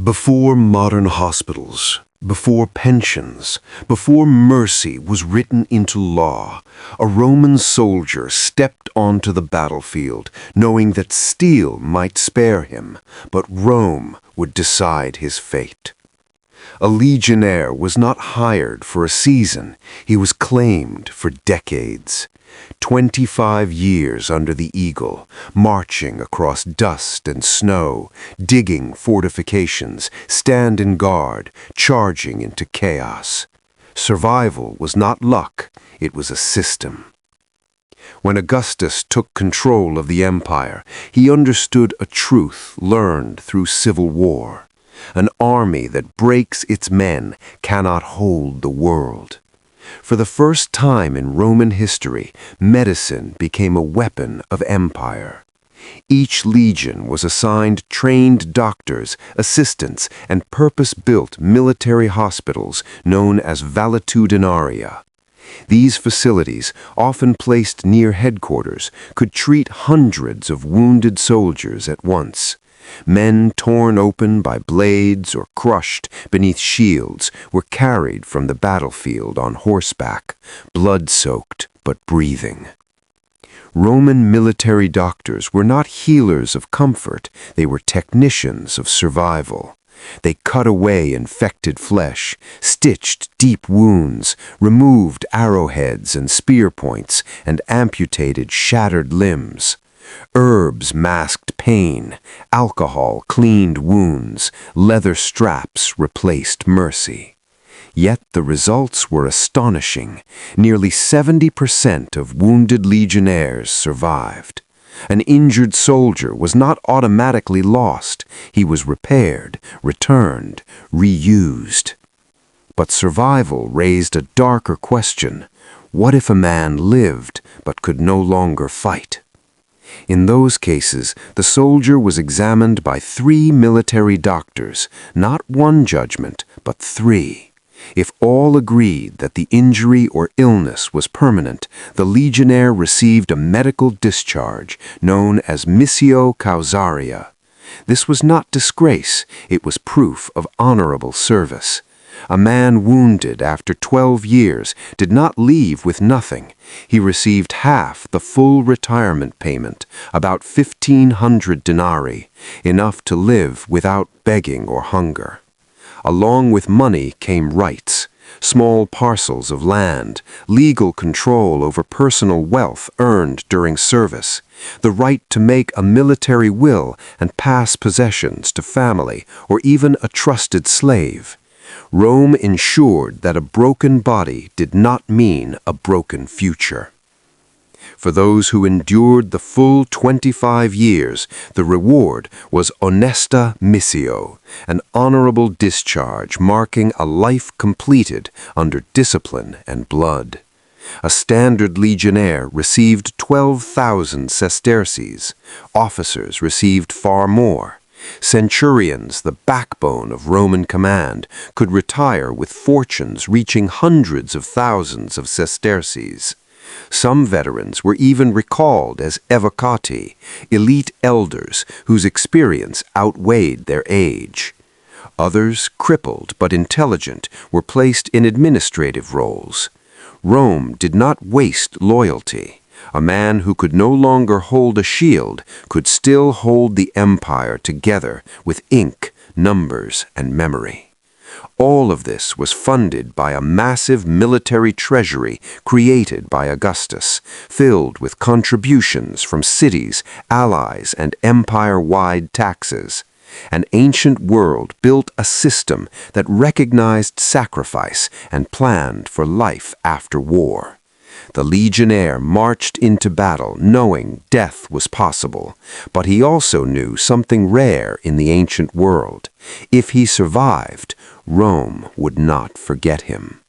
Before modern hospitals, before pensions, before mercy was written into law, a Roman soldier stepped onto the battlefield, knowing that steel might spare him, but Rome would decide his fate. A legionnaire was not hired for a season, he was claimed for decades. 25 years under the eagle, marching across dust and snow, digging fortifications, standing guard, charging into chaos. Survival was not luck, it was a system. When Augustus took control of the empire, he understood a truth learned through civil war. An army that breaks its men cannot hold the world. For the first time in Roman history, medicine became a weapon of empire. Each legion was assigned trained doctors, assistants, and purpose-built military hospitals known as valetudinaria. These facilities, often placed near headquarters, could treat hundreds of wounded soldiers at once. Men torn open by blades or crushed beneath shields were carried from the battlefield on horseback, blood-soaked but breathing. Roman military doctors were not healers of comfort, they were technicians of survival. They cut away infected flesh, stitched deep wounds, removed arrowheads and spear points, and amputated shattered limbs. Herbs masked pain, alcohol cleaned wounds, leather straps replaced mercy. Yet the results were astonishing. Nearly 70% of wounded legionnaires survived. An injured soldier was not automatically lost. He was repaired, returned, reused. But survival raised a darker question. What if a man lived but could no longer fight? In those cases, the soldier was examined by 3 military doctors, not one judgment, but 3. If all agreed that the injury or illness was permanent, the legionnaire received a medical discharge known as missio causaria. This was not disgrace, it was proof of honorable service. A man wounded after 12 years did not leave with nothing. He received half the full retirement payment, about 1,500 denarii, enough to live without begging or hunger. Along with money came rights, small parcels of land, legal control over personal wealth earned during service, the right to make a military will and pass possessions to family or even a trusted slave. Rome ensured that a broken body did not mean a broken future. For those who endured the full 25 years, the reward was honesta missio, an honorable discharge marking a life completed under discipline and blood. A standard legionnaire received 12,000 sesterces. Officers received far more. Centurions, the backbone of Roman command, could retire with fortunes reaching hundreds of thousands of sesterces. Some veterans were even recalled as evocati, elite elders whose experience outweighed their age. Others, crippled but intelligent, were placed in administrative roles. Rome did not waste loyalty. A man who could no longer hold a shield could still hold the empire together with ink, numbers, and memory. All of this was funded by a massive military treasury created by Augustus, filled with contributions from cities, allies, and empire-wide taxes. An ancient world built a system that recognized sacrifice and planned for life after war. The legionnaire marched into battle knowing death was possible, but he also knew something rare in the ancient world. If he survived, Rome would not forget him.